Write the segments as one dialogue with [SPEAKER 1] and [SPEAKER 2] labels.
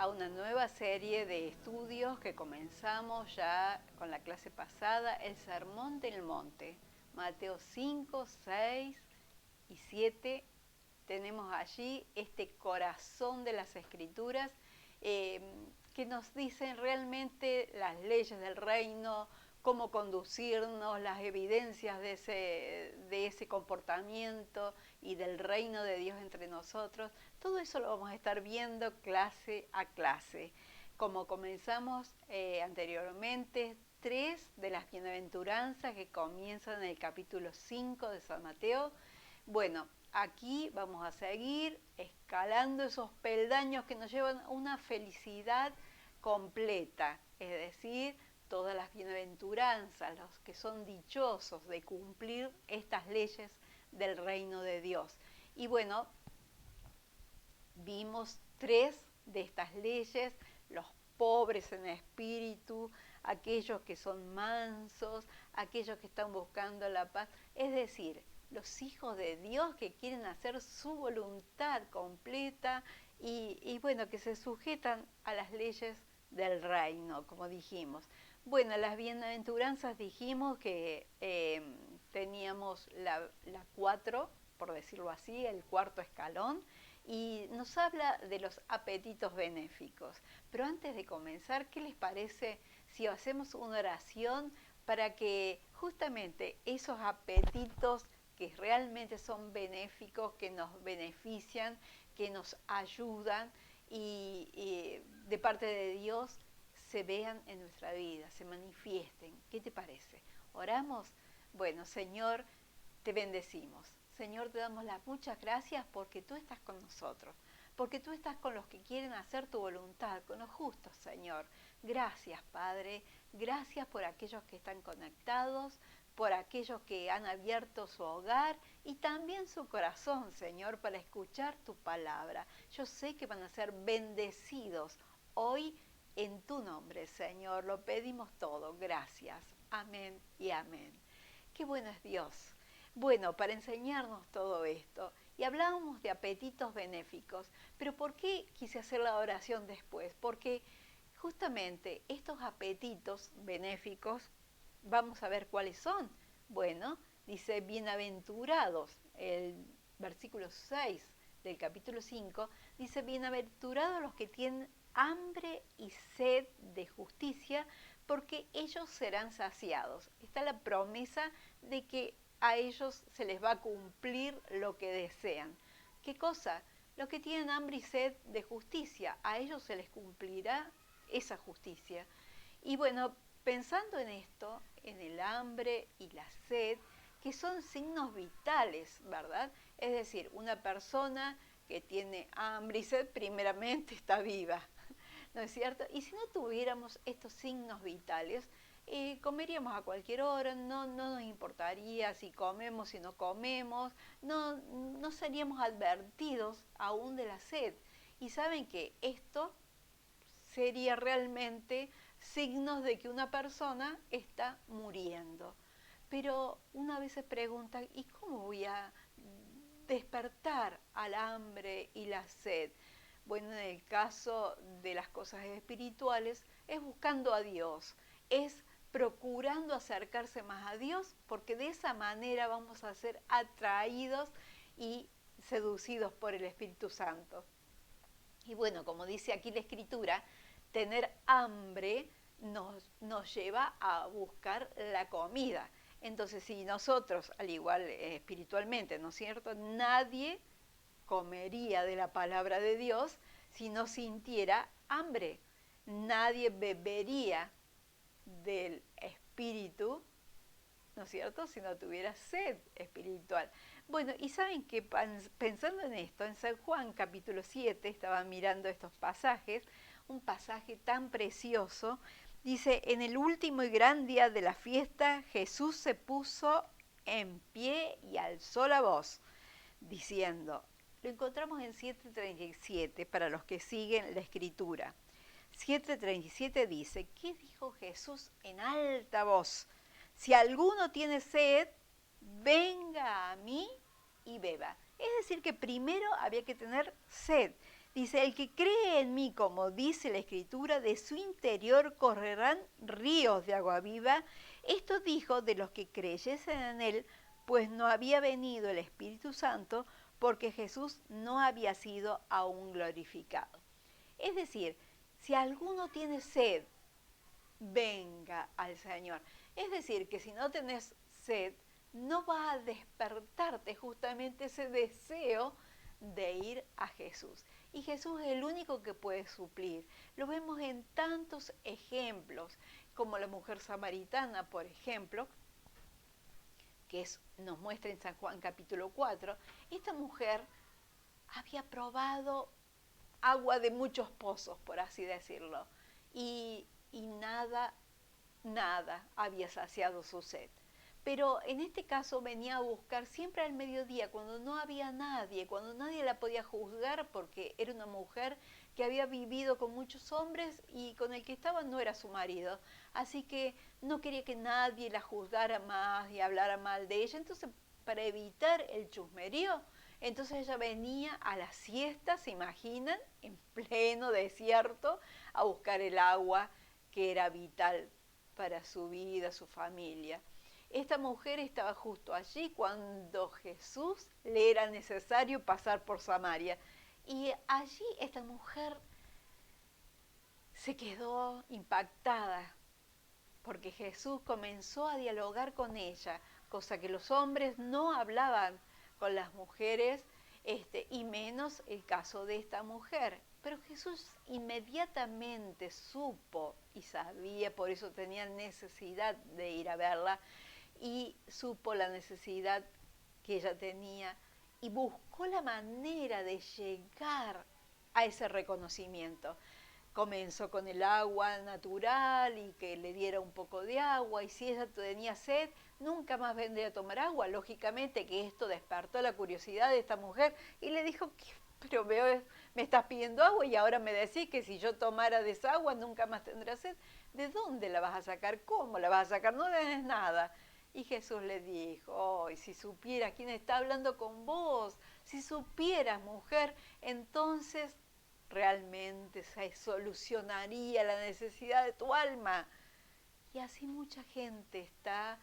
[SPEAKER 1] a una nueva serie de estudios que comenzamos ya con la clase pasada, el Sermón del Monte. Mateo 5, 6 y 7, tenemos allí este corazón de las Escrituras que nos dicen realmente las leyes del reino, cómo conducirnos, las evidencias de ese comportamiento y del reino de Dios entre nosotros. Todo eso lo vamos a estar viendo clase a clase. Como comenzamos anteriormente, 3 de las bienaventuranzas que comienzan en el capítulo 5 de San Mateo. Bueno, aquí vamos a seguir escalando esos peldaños que nos llevan a una felicidad completa, es decir, todas las bienaventuranzas, los que son dichosos de cumplir estas leyes del reino de Dios. Y bueno, vimos 3 de estas leyes: los pobres en espíritu, aquellos que son mansos, aquellos que están buscando la paz, es decir, los hijos de Dios que quieren hacer su voluntad completa y bueno, que se sujetan a las leyes del reino, como dijimos. Bueno, las bienaventuranzas dijimos que teníamos la 4, por decirlo así, el cuarto escalón, y nos habla de los apetitos benéficos. Pero antes de comenzar, ¿qué les parece si hacemos una oración para que justamente esos apetitos que realmente son benéficos, que nos benefician, que nos ayudan y de parte de Dios se vean en nuestra vida, se manifiesten? ¿Qué te parece? ¿Oramos? Bueno, Señor, te bendecimos. Señor, te damos las muchas gracias porque tú estás con nosotros, porque tú estás con los que quieren hacer tu voluntad, con los justos, Señor. Gracias, Padre. Gracias por aquellos que están conectados, por aquellos que han abierto su hogar y también su corazón, Señor, para escuchar tu palabra. Yo sé que van a ser bendecidos hoy en tu nombre, Señor. Lo pedimos todo. Gracias. Amén y amén. Qué bueno es Dios. Bueno, para enseñarnos todo esto, y hablábamos de apetitos benéficos, pero ¿por qué quise hacer la oración después? Porque justamente estos apetitos benéficos, vamos a ver cuáles son. Bueno, dice, bienaventurados, el versículo 6 del capítulo 5, dice, bienaventurados los que tienen hambre y sed de justicia, porque ellos serán saciados. Está la promesa de que a ellos se les va a cumplir lo que desean. ¿Qué cosa? Los que tienen hambre y sed de justicia, a ellos se les cumplirá esa justicia. Y bueno, pensando en esto, en el hambre y la sed, que son signos vitales, ¿verdad? Es decir, una persona que tiene hambre y sed primeramente está viva, ¿no es cierto? Y si no tuviéramos estos signos vitales, comeríamos a cualquier hora, no nos importaría si comemos, si no comemos, no seríamos advertidos aún de la sed. Y saben que esto sería realmente signos de que una persona está muriendo. Pero una vez se pregunta, ¿y cómo voy a despertar al hambre y la sed? Bueno, en el caso de las cosas espirituales, es buscando a Dios, es procurando acercarse más a Dios, porque de esa manera vamos a ser atraídos y seducidos por el Espíritu Santo. Y bueno, como dice aquí la Escritura, tener hambre nos lleva a buscar la comida. Entonces, si nosotros, al igual espiritualmente, ¿no es cierto?, nadie comería de la palabra de Dios si no sintiera hambre. Nadie bebería del Espíritu, ¿no es cierto?, si no tuviera sed espiritual. Bueno, y saben que pensando en esto, en San Juan capítulo 7, estaba mirando estos pasajes, un pasaje tan precioso, dice, en el último y gran día de la fiesta, Jesús se puso en pie y alzó la voz, diciendo, lo encontramos en 7:37 para los que siguen la escritura. 7:37 dice, ¿qué dijo Jesús en alta voz? Si alguno tiene sed, venga a mí y beba. Es decir, que primero había que tener sed. Dice, el que cree en mí, como dice la Escritura, de su interior correrán ríos de agua viva. Esto dijo de los que creyesen en él, pues no había venido el Espíritu Santo, porque Jesús no había sido aún glorificado. Es decir, si alguno tiene sed, venga al Señor. Es decir, que si no tenés sed, no va a despertarte justamente ese deseo de ir a Jesús. Y Jesús es el único que puede suplir. Lo vemos en tantos ejemplos, como la mujer samaritana, por ejemplo, que nos muestra en San Juan capítulo 4. Esta mujer había probado agua de muchos pozos, por así decirlo, y nada había saciado su sed. Pero en este caso venía a buscar siempre al mediodía, cuando no había nadie, cuando nadie la podía juzgar, porque era una mujer que había vivido con muchos hombres y con el que estaba no era su marido. Así que no quería que nadie la juzgara más y hablara mal de ella. Entonces, para evitar el chusmerío, entonces ella venía a la siesta, ¿se imaginan? En pleno desierto, a buscar el agua que era vital para su vida, su familia. Esta mujer estaba justo allí cuando Jesús le era necesario pasar por Samaria. Y allí esta mujer se quedó impactada porque Jesús comenzó a dialogar con ella, cosa que los hombres no hablaban con las mujeres, y menos el caso de esta mujer. Pero Jesús inmediatamente supo y sabía, por eso tenía necesidad de ir a verla, y supo la necesidad que ella tenía y buscó la manera de llegar a ese reconocimiento. Comenzó con el agua natural y que le diera un poco de agua, y si ella tenía sed, nunca más vendría a tomar agua. Lógicamente que esto despertó la curiosidad de esta mujer y le dijo, pero me estás pidiendo agua y ahora me decís que si yo tomara de esa agua nunca más tendré sed. ¿De dónde la vas a sacar? ¿Cómo la vas a sacar? No tenés nada. Y Jesús le dijo, oh, y si supieras quién está hablando con vos, si supieras, mujer, entonces realmente se solucionaría la necesidad de tu alma. Y así mucha gente está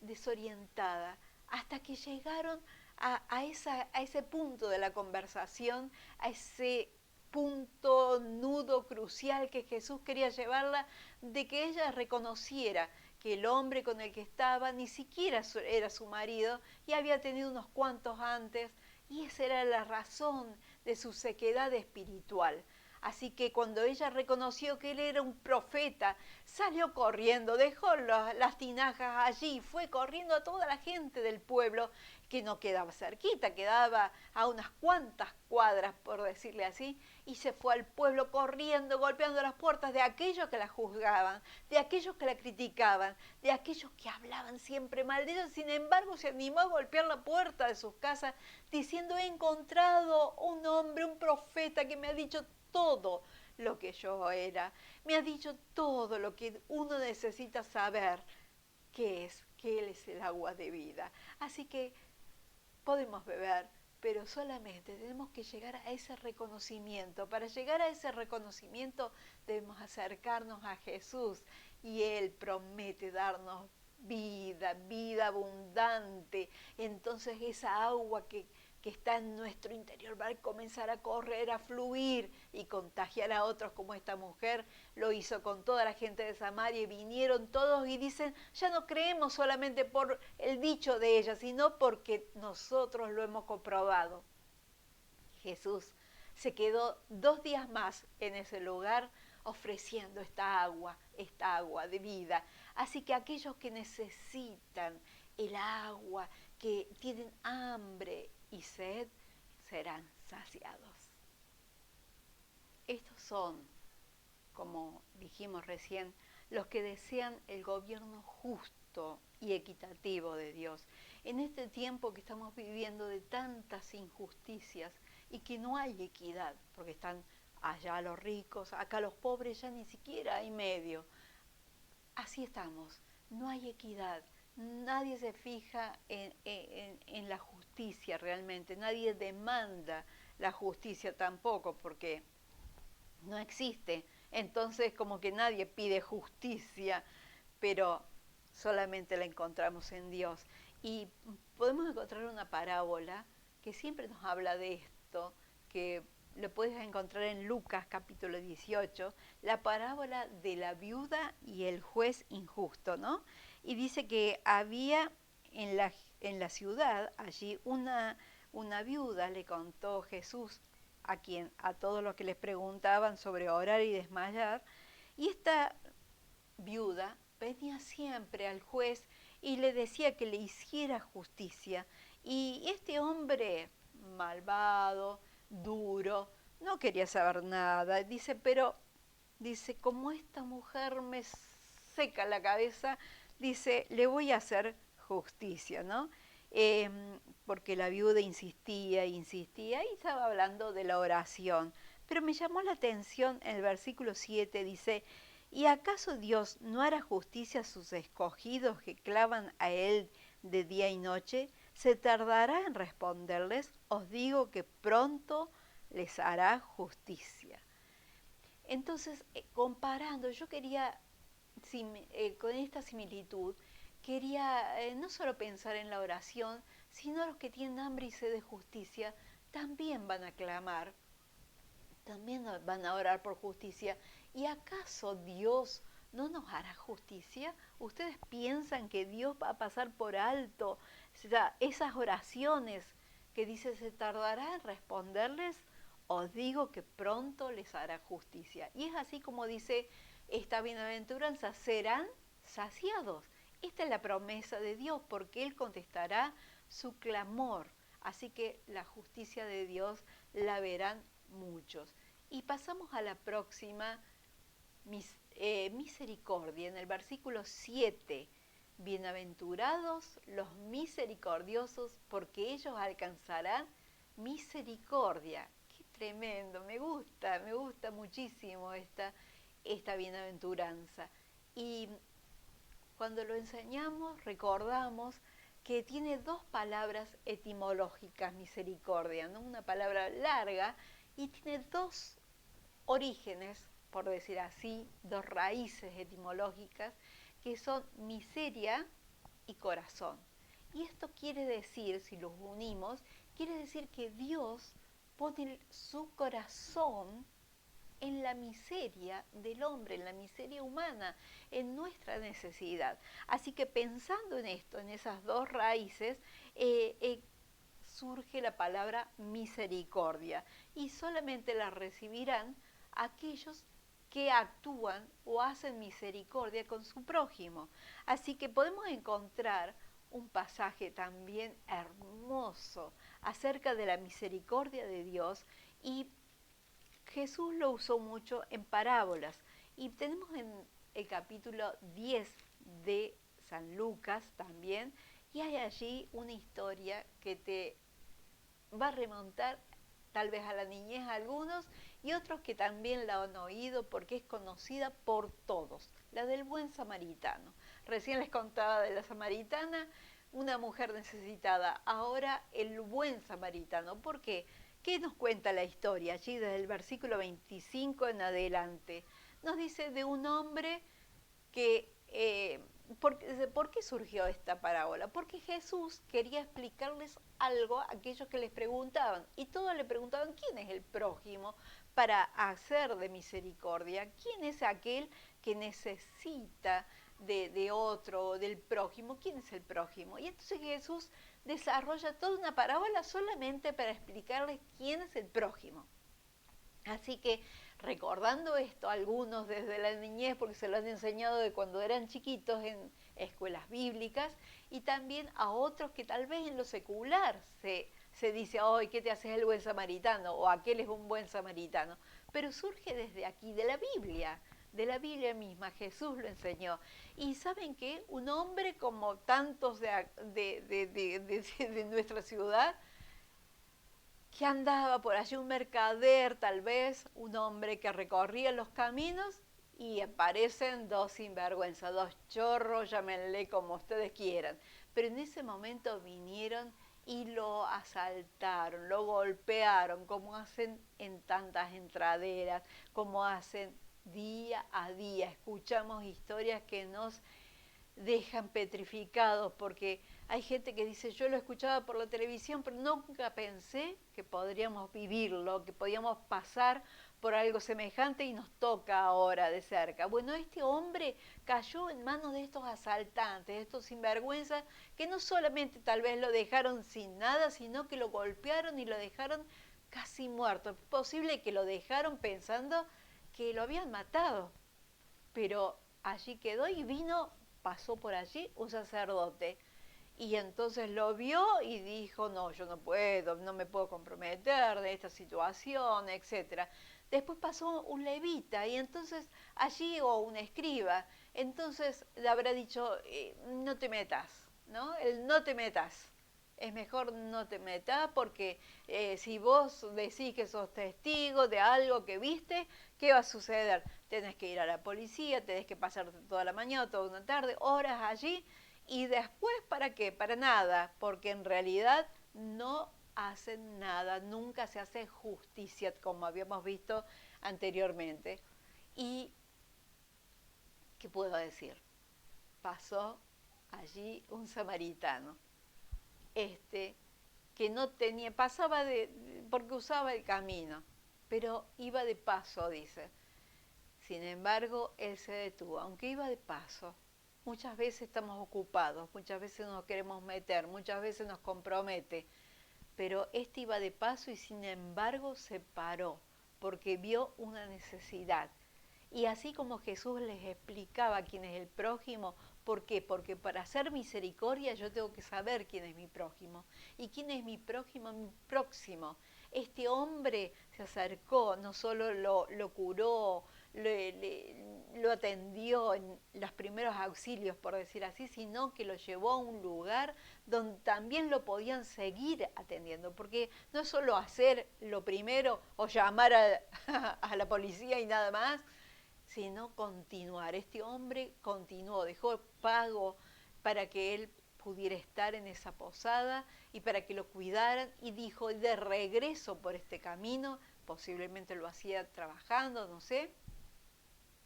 [SPEAKER 1] desorientada hasta que llegaron a ese punto de la conversación, a ese punto nudo crucial que Jesús quería llevarla, de que ella reconociera que el hombre con el que estaba ni siquiera era su marido y había tenido unos cuantos antes, y esa era la razón de su sequedad espiritual. Así que cuando ella reconoció que él era un profeta, salió corriendo, dejó las tinajas allí, fue corriendo a toda la gente del pueblo, que no quedaba cerquita, quedaba a unas cuantas cuadras, por decirle así, y se fue al pueblo corriendo, golpeando las puertas de aquellos que la juzgaban, de aquellos que la criticaban, de aquellos que hablaban siempre mal de ella. Sin embargo, se animó a golpear la puerta de sus casas diciendo, he encontrado un hombre, un profeta que me ha dicho todo lo que yo era, me ha dicho todo lo que uno necesita saber, que Él es el agua de vida. Así que podemos beber, pero solamente tenemos que llegar a ese reconocimiento. Para llegar a ese reconocimiento debemos acercarnos a Jesús y Él promete darnos vida, vida abundante. Entonces esa agua que está en nuestro interior va a comenzar a correr, a fluir y contagiar a otros, como esta mujer lo hizo con toda la gente de Samaria, y vinieron todos y dicen, ya no creemos solamente por el dicho de ella, sino porque nosotros lo hemos comprobado. Jesús se quedó 2 días más en ese lugar ofreciendo esta agua de vida. Así que aquellos que necesitan el agua, que tienen hambre y sed, serán saciados. Estos son, como dijimos recién, los que desean el gobierno justo y equitativo de Dios. En este tiempo que estamos viviendo de tantas injusticias y que no hay equidad, porque están allá los ricos, acá los pobres, ya ni siquiera hay medio. Así estamos, no hay equidad, nadie se fija en la justicia realmente, nadie demanda la justicia tampoco, porque no existe. Entonces como que nadie pide justicia, pero solamente la encontramos en Dios. Y podemos encontrar una parábola que siempre nos habla de esto, que lo puedes encontrar en Lucas capítulo 18, la parábola de la viuda y el juez injusto, ¿no? Y dice que había en la ciudad allí una viuda, le contó Jesús a todos los que les preguntaban sobre orar y desmayar, y esta viuda venía siempre al juez y le decía que le hiciera justicia. Y este hombre malvado, duro, no quería saber nada. Dice, como esta mujer me seca la cabeza, dice, le voy a hacer justicia, ¿no? Eh, Porque la viuda insistía, insistía y estaba hablando de la oración. Pero me llamó la atención en el versículo 7, dice, ¿y acaso Dios no hará justicia a sus escogidos que claman a Él de día y noche? ¿Se tardará en responderles? Os digo que pronto les hará justicia. Entonces, comparando, yo quería, con esta similitud, quería no solo pensar en la oración, sino los que tienen hambre y sed de justicia también van a clamar, también van a orar por justicia. ¿Y acaso Dios no nos hará justicia? ¿Ustedes piensan que Dios va a pasar por alto, o sea, esas oraciones que dice se tardará en responderles? Os digo que pronto les hará justicia. Y es así como dice esta bienaventuranza, serán saciados. Esta es la promesa de Dios, porque Él contestará su clamor. Así que la justicia de Dios la verán muchos. Y pasamos a la próxima, misericordia, en el versículo 7. Bienaventurados los misericordiosos, porque ellos alcanzarán misericordia. Qué tremendo, me gusta muchísimo esta bienaventuranza. Y cuando lo enseñamos, recordamos que tiene dos palabras etimológicas, misericordia, ¿no? Una palabra larga y tiene dos orígenes, por decir así, dos raíces etimológicas, que son miseria y corazón. Y esto quiere decir, si los unimos, quiere decir que Dios pone su corazón en la miseria del hombre, en la miseria humana, en nuestra necesidad. Así que pensando en esto, en esas dos raíces, surge la palabra misericordia y solamente la recibirán aquellos que actúan o hacen misericordia con su prójimo. Así que podemos encontrar un pasaje también hermoso acerca de la misericordia de Dios, y Jesús lo usó mucho en parábolas. Y tenemos en el capítulo 10 de San Lucas también, y hay allí una historia que te va a remontar tal vez a la niñez a algunos, y otros que también la han oído porque es conocida por todos, la del buen samaritano. Recién les contaba de la samaritana, una mujer necesitada, ahora el buen samaritano. ¿Por qué? ¿Qué nos cuenta la historia allí desde el versículo 25 en adelante? Nos dice de un hombre que ¿por qué surgió esta parábola? Porque Jesús quería explicarles algo a aquellos que les preguntaban, y todos le preguntaban quién es el prójimo para hacer de misericordia, quién es aquel que necesita de otro, del prójimo, quién es el prójimo. Y entonces Jesús desarrolla toda una parábola solamente para explicarles quién es el prójimo. Así que recordando esto, algunos desde la niñez, porque se lo han enseñado de cuando eran chiquitos en escuelas bíblicas, y también a otros que tal vez en lo secular se dice, ¡ay, qué te haces el buen samaritano! O aquel es un buen samaritano. Pero surge desde aquí, de la Biblia misma, Jesús lo enseñó. Y ¿saben qué? Un hombre como tantos de nuestra ciudad, que andaba por allí, un mercader tal vez, un hombre que recorría los caminos, y aparecen dos sinvergüenzas, dos chorros, llámenle como ustedes quieran. Pero en ese momento vinieron y lo asaltaron, lo golpearon, como hacen en tantas entraderas, como hacen día a día. Escuchamos historias que nos dejan petrificados, porque hay gente que dice, yo lo escuchaba por la televisión, pero nunca pensé que podríamos vivirlo, que podíamos pasar por algo semejante y nos toca ahora de cerca. Bueno, este hombre cayó en manos de estos asaltantes, de estos sinvergüenzas, que no solamente tal vez lo dejaron sin nada, sino que lo golpearon y lo dejaron casi muerto. Es posible que lo dejaron pensando que lo habían matado, pero allí quedó y vino, pasó por allí un sacerdote. Y entonces lo vio y dijo, no, yo no puedo, no me puedo comprometer de esta situación, etc. Después pasó un levita y entonces allí, o un escriba, entonces le habrá dicho, no te metas, ¿no? El no te metas. Es mejor no te metas porque si vos decís que sos testigo de algo que viste, ¿qué va a suceder? Tenés que ir a la policía, tenés que pasarte toda la mañana, toda una tarde, horas allí, y después, ¿para qué? Para nada, porque en realidad no hacen nada, nunca se hace justicia, como habíamos visto anteriormente. ¿Y qué puedo decir? Pasó allí un samaritano, que no tenía, pasaba porque usaba el camino, pero iba de paso, dice. Sin embargo, él se detuvo, aunque iba de paso. Muchas veces estamos ocupados, muchas veces nos queremos meter, muchas veces nos compromete, pero este iba de paso y sin embargo se paró porque vio una necesidad. Y así como Jesús les explicaba quién es el prójimo, ¿por qué? Porque para hacer misericordia yo tengo que saber quién es mi prójimo. ¿Y quién es mi prójimo? Mi próximo. Este hombre se acercó, no solo lo curó, lo atendió en los primeros auxilios, por decir así, sino que lo llevó a un lugar donde también lo podían seguir atendiendo, porque no es solo hacer lo primero o llamar a la policía y nada más, sino continuar. Este hombre continuó, dejó pago para que él pudiera estar en esa posada y para que lo cuidaran, y dijo, de regreso por este camino, posiblemente lo hacía trabajando, no sé,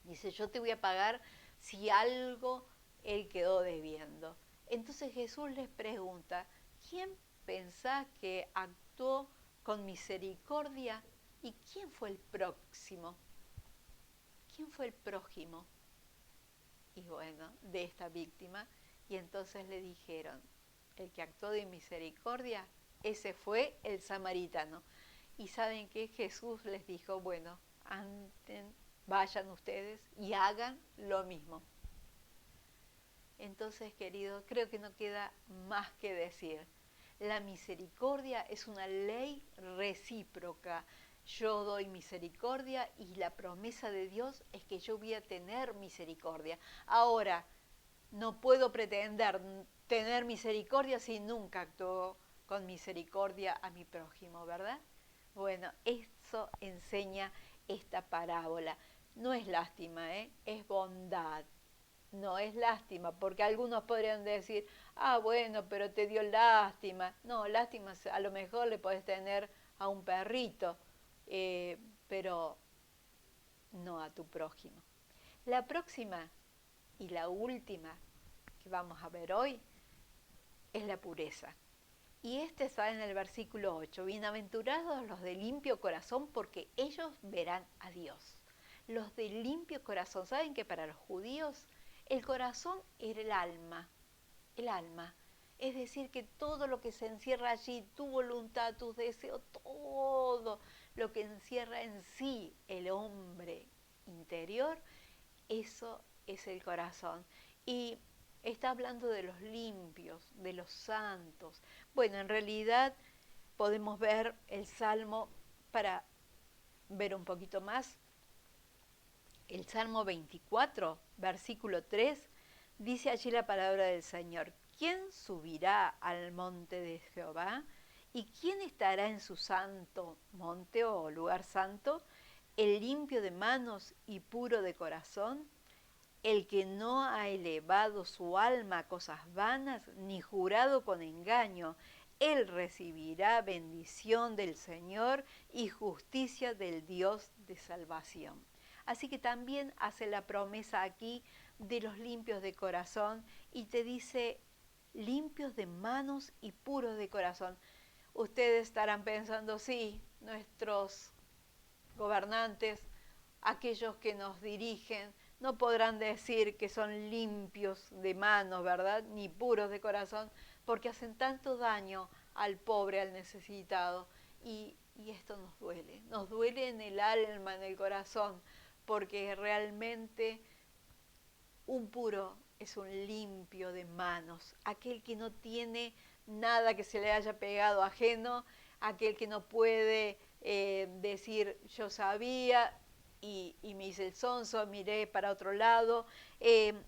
[SPEAKER 1] dice, yo te voy a pagar si algo él quedó debiendo. Entonces Jesús les pregunta, ¿quién pensás que actuó con misericordia y quién fue el próximo? ¿Quién fue el prójimo? Y bueno, de esta víctima. Y entonces le dijeron, el que actuó de misericordia, ese fue el samaritano. Y saben que Jesús les dijo, bueno, anden, vayan ustedes y hagan lo mismo. Entonces, queridos, creo que no queda más que decir. La misericordia es una ley recíproca. Yo doy misericordia y la promesa de Dios es que yo voy a tener misericordia. Ahora, no puedo pretender tener misericordia si nunca actúo con misericordia a mi prójimo, ¿verdad? Bueno, eso enseña esta parábola. No es lástima, es bondad. No es lástima, porque algunos podrían decir, ah, bueno, pero te dio lástima. No, lástima a lo mejor le podés tener a un perrito, pero no a tu prójimo. La próxima y la última que vamos a ver hoy es la pureza. Y este está en el versículo 8. Bienaventurados los de limpio corazón, porque ellos verán a Dios. Los de limpio corazón, ¿saben que para los judíos el corazón era el alma? El alma. Es decir, que todo lo que se encierra allí, tu voluntad, tus deseos, todo lo que encierra en sí el hombre interior, eso es el corazón. Y está hablando de los limpios, de los santos. Bueno, en realidad podemos ver el Salmo para ver un poquito más. El Salmo 24, versículo 3, dice allí la palabra del Señor. ¿Quién subirá al monte de Jehová? ¿Y quién estará en su santo monte o lugar santo? el limpio de manos y puro de corazón, el que no ha elevado su alma a cosas vanas, ni jurado con engaño, él recibirá bendición del Señor y justicia del Dios de salvación. Así que también hace la promesa aquí de los limpios de corazón y te dice limpios de manos y puros de corazón. Ustedes estarán pensando, sí, nuestros gobernantes, aquellos que nos dirigen, no podrán decir que son limpios de manos, ¿verdad? Ni puros de corazón, porque hacen tanto daño al pobre, al necesitado. Y esto nos duele en el alma, en el corazón, porque realmente un puro es un limpio de manos, aquel que no tiene nada que se le haya pegado ajeno, aquel que no puede decir yo sabía y me hice el sonso, miré para otro lado.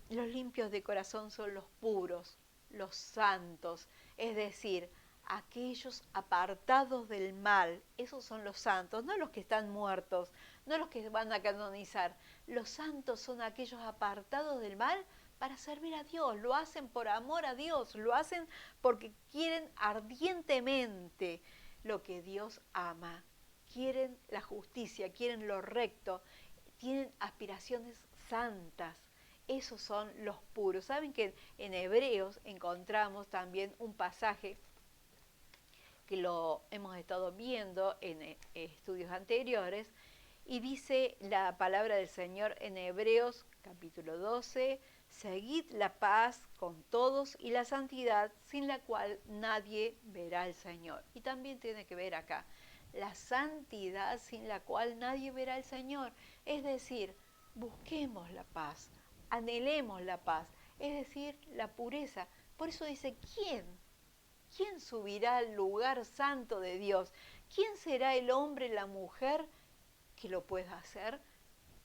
[SPEAKER 1] Los limpios de corazón son los puros, los santos, es decir, aquellos apartados del mal, esos son los santos, no los que están muertos, no los que van a canonizar. Los santos son aquellos apartados del mal para servir a Dios, lo hacen por amor a Dios, lo hacen porque quieren ardientemente lo que Dios ama, quieren la justicia, quieren lo recto, tienen aspiraciones santas. Esos son los puros. Saben que en Hebreos encontramos también un pasaje que lo hemos estado viendo en estudios anteriores, y dice la palabra del Señor en Hebreos capítulo 12, seguid la paz con todos y la santidad, sin la cual nadie verá al Señor. Y también tiene que ver acá, la santidad sin la cual nadie verá al Señor. Es decir, busquemos la paz, anhelemos la paz, es decir, la pureza. Por eso dice, ¿quién subirá al lugar santo de Dios? ¿Quién será el hombre, la mujer que lo pueda hacer?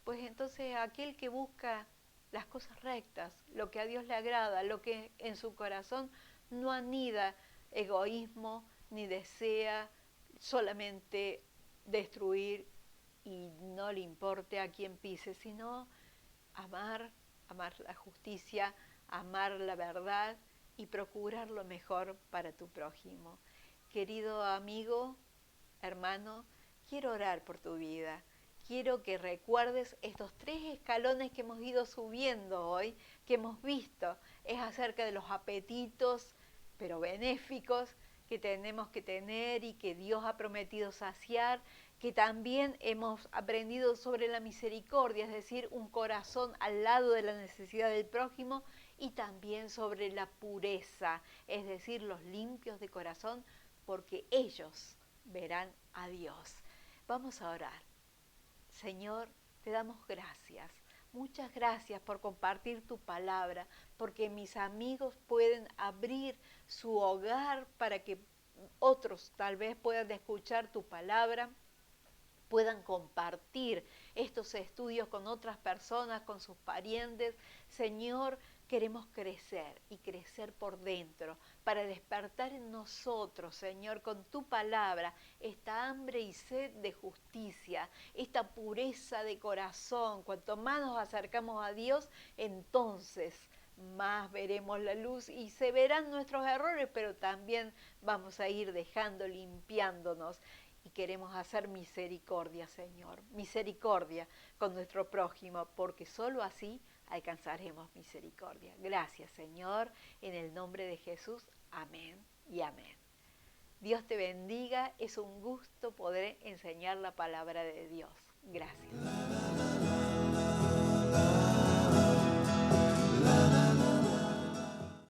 [SPEAKER 1] Pues entonces aquel que busca las cosas rectas, lo que a Dios le agrada, lo que en su corazón no anida egoísmo ni desea solamente destruir y no le importe a quien pise, sino amar la justicia, amar la verdad y procurar lo mejor para tu prójimo. Querido amigo, hermano, quiero orar por tu vida. Quiero que recuerdes estos 3 escalones que hemos ido subiendo hoy, que hemos visto. Es acerca de los apetitos, pero benéficos, que tenemos que tener y que Dios ha prometido saciar, que también hemos aprendido sobre la misericordia, es decir, un corazón al lado de la necesidad del prójimo, y también sobre la pureza, es decir, los limpios de corazón, porque ellos verán a Dios. Vamos a orar. Señor, te damos gracias. Muchas gracias por compartir tu palabra, porque mis amigos pueden abrir su hogar para que otros tal vez puedan escuchar tu palabra, puedan compartir estos estudios con otras personas, con sus parientes. Señor, queremos crecer y crecer por dentro para despertar en nosotros, Señor, con tu palabra, esta hambre y sed de justicia, esta pureza de corazón. Cuanto más nos acercamos a Dios, entonces más veremos la luz y se verán nuestros errores, pero también vamos a ir dejando, limpiándonos. Y queremos hacer misericordia, Señor, misericordia con nuestro prójimo, porque solo así alcanzaremos misericordia. Gracias, Señor, en el nombre de Jesús. Amén y amén. Dios te bendiga, es un gusto poder enseñar la palabra de Dios. Gracias.